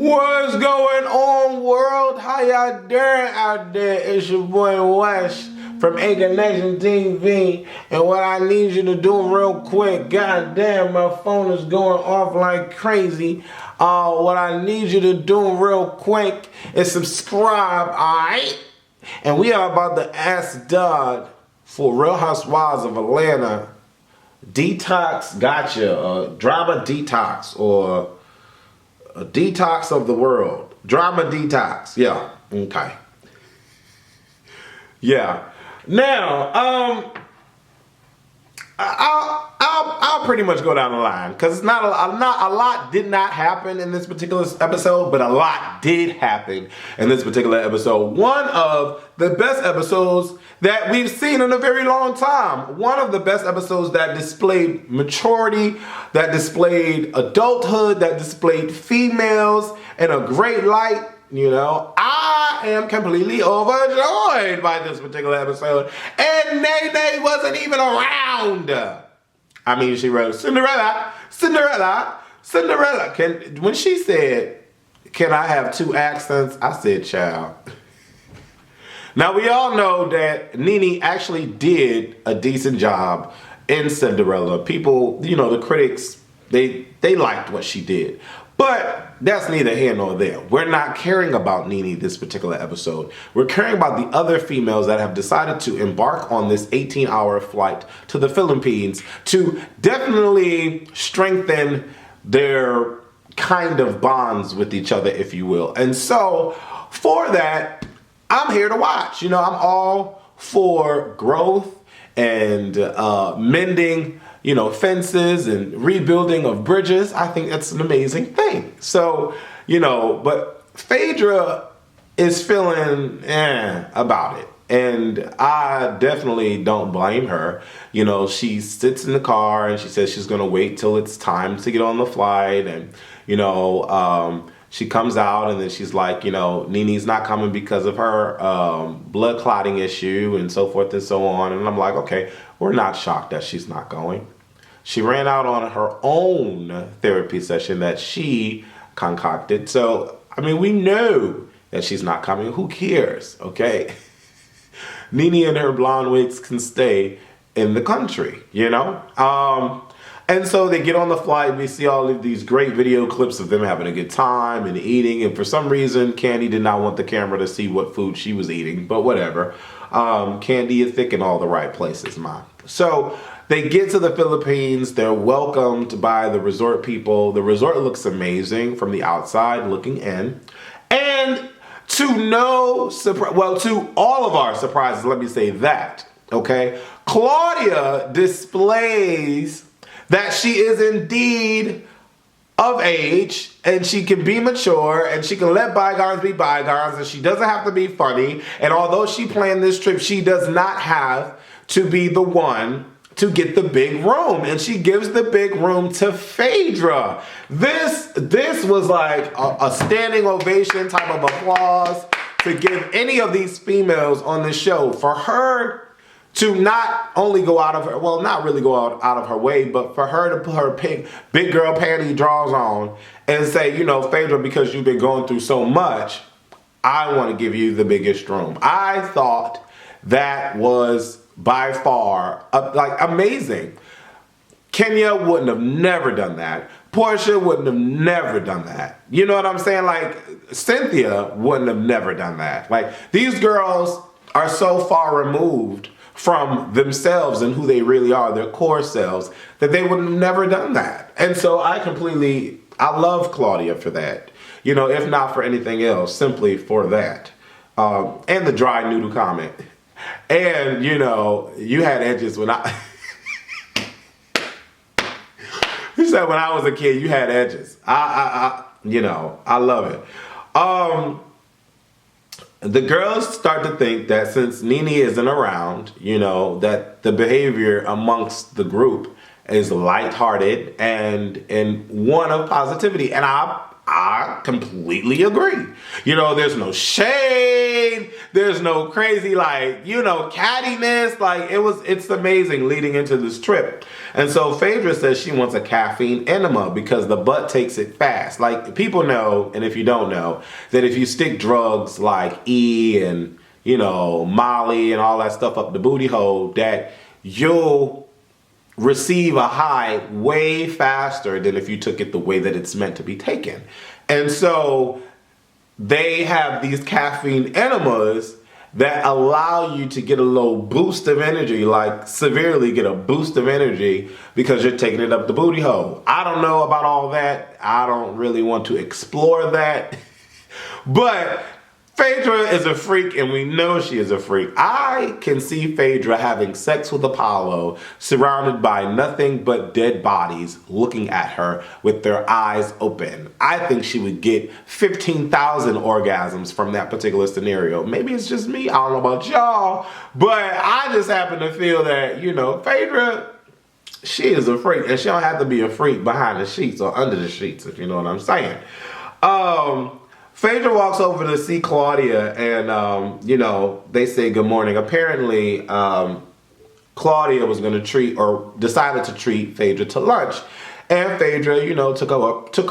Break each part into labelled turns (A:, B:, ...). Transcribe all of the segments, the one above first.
A: What's going on, world? How y'all doing out there? It's your boy Wes from ACONNECTIONTV, and what I need you to do real quick, goddamn, my phone is going off like crazy. What I need you to do real quick is subscribe, alright? And we are about to ask God for Real Housewives of Atlanta Detox Gotcha, Drama Detox, or a Detox of the World. Drama Detox. Yeah. Okay. Yeah. Now, I'll pretty much go down the line because not a lot did not happen in this particular episode, but a lot did happen in this particular episode. One of the best episodes that we've seen in a very long time. One of the best episodes that displayed maturity, that displayed adulthood, that displayed females in a great light. You know, I am completely overjoyed by this particular episode. And Nene wasn't even around. I mean, she wrote, Cinderella. When she said, can I have two accents? I said, child. Now, we all know that Nene actually did a decent job in Cinderella. People, you know, the critics, they liked what she did. But that's neither here nor there. We're not caring about Nene this particular episode. We're caring about the other females that have decided to embark on this 18-hour flight to the Philippines to definitely strengthen their kind of bonds with each other, if you will. And so, for that, I'm here to watch. You know, I'm all for growth and mending, you know, fences and rebuilding of bridges. I think that's an amazing thing. So, you know, but Phaedra is feeling about it. And I definitely don't blame her. You know, she sits in the car and she says she's going to wait till it's time to get on the flight. And, you know, she comes out and then she's like, you know, Nene's not coming because of her blood clotting issue and so forth and so on. And I'm like, okay, we're not shocked that she's not going. She ran out on her own therapy session that she concocted. So, I mean, we know that she's not coming. Who cares, okay? Nene and her blonde wigs can stay in the country, you know? And so they get on the flight. We see all of these great video clips of them having a good time and eating. And for some reason, Candy did not want the camera to see what food she was eating. But whatever. Candy is thick in all the right places, man. So they get to the Philippines. They're welcomed by the resort people. The resort looks amazing from the outside looking in. And to all of our surprises, let me say that, okay? Claudia displays that she is indeed of age and she can be mature and she can let bygones be bygones and she doesn't have to be funny. And although she planned this trip, she does not have to be the one to get the big room. And she gives the big room to Phaedra. This was like a standing ovation type of applause to give any of these females on the show. For her to not only go out of her, well, not really go out of her way, but for her to put her big girl panty drawers on and say, you know, Phaedra, because you've been going through so much, I want to give you the biggest room. I thought that was by far like amazing. Kenya wouldn't have never done that. Portia wouldn't have never done that. You know what I'm saying? Like Cynthia wouldn't have never done that. Like these girls are so far removed from themselves and who they really are, their core selves, that they would have never done that. And so I love Claudia for that. You know, if not for anything else, simply for that. And the dry noodle comment. And, you know, you had edges when you said when I was a kid, you had edges. You know, I love it. The girls start to think that since Nene isn't around, you know, that the behavior amongst the group is lighthearted and one of positivity. And I I completely agree. You know, there's no shade. There's no crazy, like, you know, cattiness. Like, it's amazing leading into this trip. And so Phaedra says she wants a caffeine enema because the butt takes it fast. Like, people know, and if you don't know, that if you stick drugs like E and, you know, Molly and all that stuff up the booty hole, that you'll receive a high way faster than if you took it the way that it's meant to be taken. And so they have these caffeine enemas that allow you to get a little boost of energy, like severely get a boost of energy because you're taking it up the booty hole. I don't know about all that. I don't really want to explore that. But Phaedra is a freak, and we know she is a freak. I can see Phaedra having sex with Apollo, surrounded by nothing but dead bodies looking at her with their eyes open. I think she would get 15,000 orgasms from that particular scenario. Maybe it's just me. I don't know about y'all, but I just happen to feel that, you know, Phaedra, she is a freak, and she don't have to be a freak behind the sheets or under the sheets, if you know what I'm saying. Phaedra walks over to see Claudia, and, you know, they say good morning. Apparently, Claudia was going to treat, or decided to treat Phaedra to lunch. And Phaedra, you know, took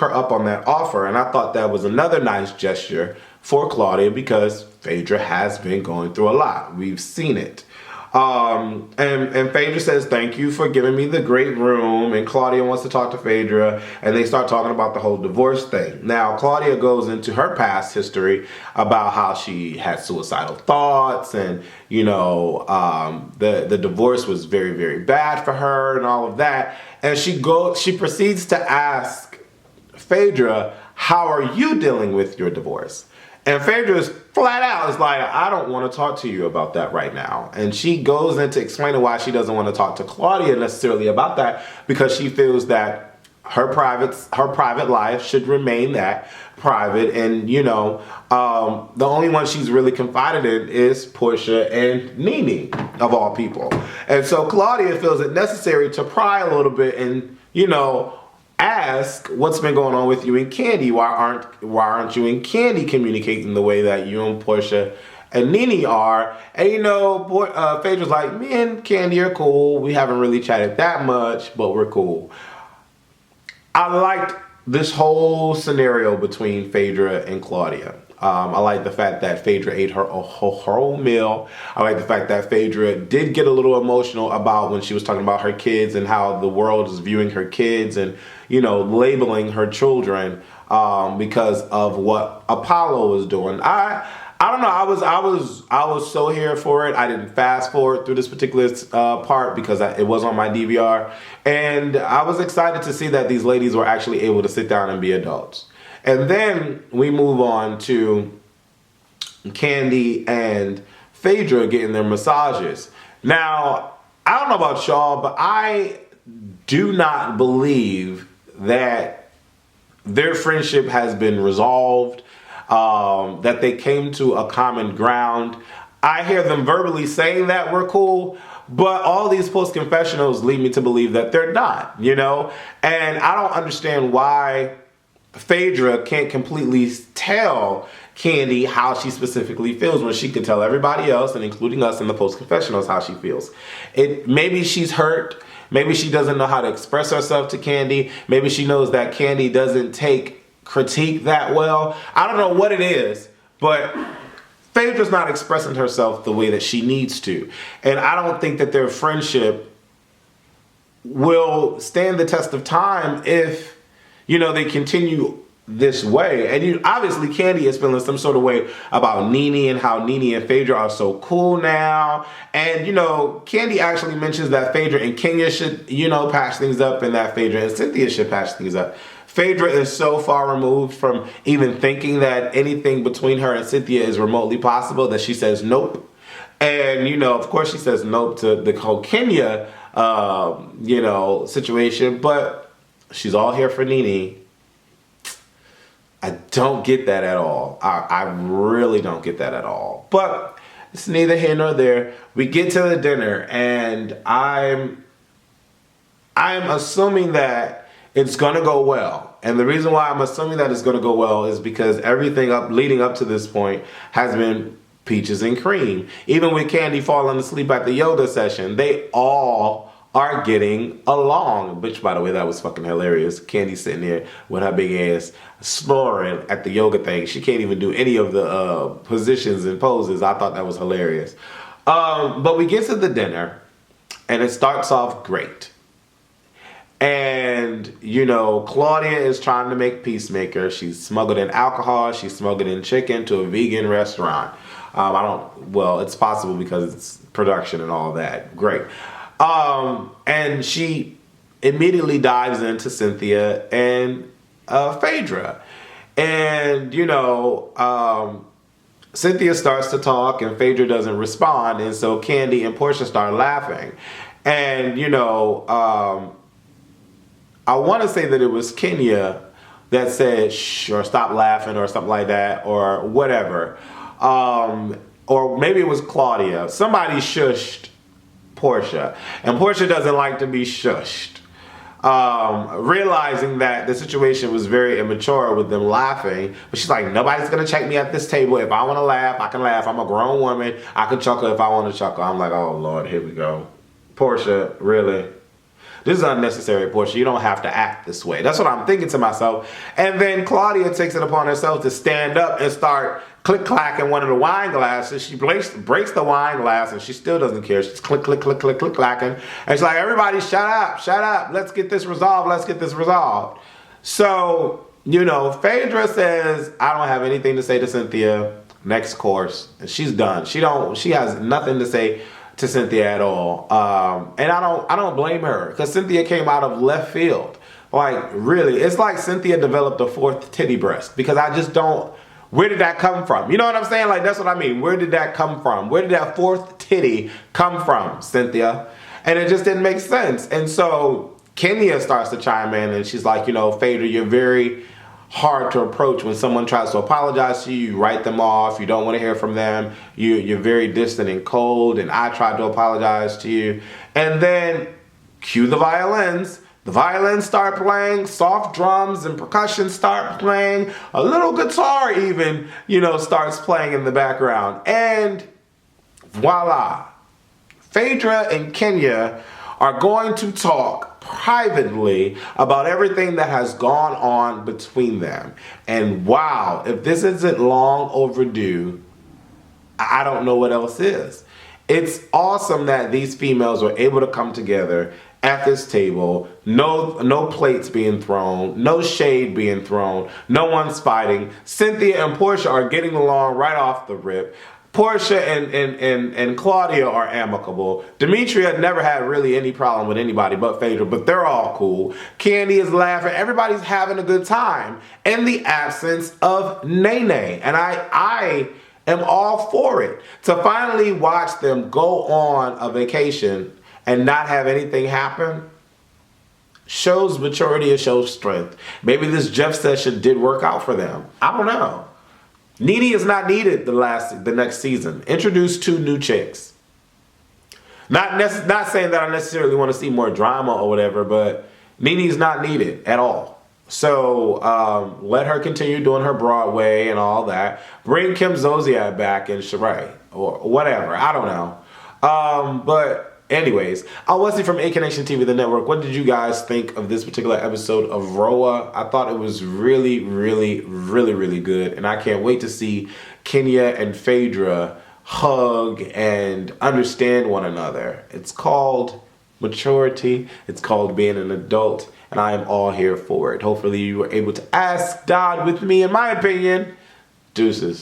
A: her up on that offer. And I thought that was another nice gesture for Claudia because Phaedra has been going through a lot. We've seen it. And Phaedra says, thank you for giving me the great room. And Claudia wants to talk to Phaedra, and they start talking about the whole divorce thing. Now, Claudia goes into her past history about how she had suicidal thoughts, and, you know, the divorce was very, very bad for her and all of that. And she proceeds to ask Phaedra, how are you dealing with your divorce? And Phaedra is flat out is like, I don't want to talk to you about that right now. And she goes into explaining why she doesn't want to talk to Claudia necessarily about that, because she feels that her private life should remain that private. And, you know, the only one she's really confided in is Portia and Nene, of all people. And so Claudia feels it necessary to pry a little bit and, you know, ask what's been going on with you and Candy. Why aren't you and Candy communicating the way that you and Portia and Nene are? And, you know, Phaedra's like, me and Candy are cool. We haven't really chatted that much, but we're cool. I liked this whole scenario between Phaedra and Claudia. I like the fact that Phaedra ate her whole meal. I like the fact that Phaedra did get a little emotional about when she was talking about her kids and how the world is viewing her kids and, you know, labeling her children because of what Apollo was doing. I don't know. I was so here for it. I didn't fast forward through this particular part because it was on my DVR, and I was excited to see that these ladies were actually able to sit down and be adults. And then we move on to Candy and Phaedra getting their massages. Now, I don't know about y'all, but I do not believe that their friendship has been resolved, that they came to a common ground. I hear them verbally saying that we're cool, but all these post-confessionals lead me to believe that they're not, you know? And I don't understand why Phaedra can't completely tell Candy how she specifically feels when she can tell everybody else, and including us in the post-confessionals, how she feels. Maybe she's hurt. Maybe she doesn't know how to express herself to Candy. Maybe she knows that Candy doesn't take critique that well. I don't know what it is, but Phaedra's not expressing herself the way that she needs to. And I don't think that their friendship will stand the test of time if, you know, they continue this way. And obviously Candy is feeling some sort of way about Nene and how Nene and Phaedra are so cool now. And, you know, Candy actually mentions that Phaedra and Kenya should, you know, patch things up, and that Phaedra and Cynthia should patch things up. Phaedra is so far removed from even thinking that anything between her and Cynthia is remotely possible that she says nope. And, you know, of course she says nope to the whole Kenya, you know, situation, but she's all here for Nene. I don't get that at all. I really don't get that at all. But it's neither here nor there. We get to the dinner, and I'm assuming that it's going to go well. And the reason why I'm assuming that it's going to go well is because everything leading up to this point has been peaches and cream. Even with Kandi falling asleep at the yoga session, they all are getting along. Which, by the way, that was fucking hilarious. Kandi sitting there with her big ass snoring at the yoga thing. She can't even do any of the positions and poses. I thought that was hilarious. But we get to the dinner, and it starts off great. And, you know, Claudia is trying to make peacemaker. She's smuggled in alcohol. She's smuggled in chicken to a vegan restaurant. Well, it's possible because it's production and all that. Great. And she immediately dives into Cynthia and Phaedra. And, you know, Cynthia starts to talk and Phaedra doesn't respond. And so Kandi and Portia start laughing. And, you know, I want to say that it was Kenya that said, shh, or stop laughing or something like that, or whatever. Or maybe it was Claudia. Somebody shushed Portia. And Portia doesn't like to be shushed. Realizing that the situation was very immature with them laughing. But she's like, nobody's going to check me at this table. If I want to laugh, I can laugh. I'm a grown woman. I can chuckle if I want to chuckle. I'm like, oh, Lord, here we go. Portia, really? This is unnecessary, Portia. You don't have to act this way. That's what I'm thinking to myself. And then Claudia takes it upon herself to stand up and start click-clacking one of the wine glasses. She breaks the wine glass and she still doesn't care. She's click-clacking. And she's like, everybody shut up. Let's get this resolved. So, you know, Phaedra says, I don't have anything to say to Cynthia. Next course. And she's done. She has nothing to say to Cynthia at all. And I don't blame her, because Cynthia came out of left field. Like, really, it's like Cynthia developed a fourth titty breast, because I just don't, where did that come from? You know what I'm saying? Like, that's what I mean. Where did that come from? Where did that fourth titty come from, Cynthia? And it just didn't make sense. And so Kenya starts to chime in and she's like, you know, Phaedra, you're very hard to approach. When someone tries to apologize to you, you write them off. You don't want to hear from them. You're very distant and cold. And I tried to apologize to you. And then cue the violins. The violins start playing. Soft drums and percussion start playing. A little guitar even, you know, starts playing in the background. And voila. Phaedra and Kenya are going to talk privately about everything that has gone on between them. And wow, if this isn't long overdue, I don't know what else is. It's awesome that these females were able to come together at this table. No plates being thrown, no shade being thrown, no one's fighting. Cynthia and Portia are getting along right off the rip. Portia and Claudia are amicable. Demetria never had really any problem with anybody but Phaedra, but they're all cool. Kandi is laughing. Everybody's having a good time in the absence of Nene. And I am all for it. To finally watch them go on a vacation and not have anything happen shows maturity and shows strength. Maybe this Jeff session did work out for them. I don't know. Nene is not needed the next season. Introduce 2 new chicks. Not saying that I necessarily want to see more drama or whatever, but Nene's not needed at all. So let her continue doing her Broadway and all that. Bring Kim Zolciak back and Sheree or whatever. I don't know. But anyways, I was from ACONNECTIONTV, the network. What did you guys think of this particular episode of Roa? I thought it was really, really, really, really good. And I can't wait to see Kenya and Phaedra hug and understand one another. It's called maturity. It's called being an adult. And I am all here for it. Hopefully you were able to ask God with me, in my opinion. Deuces.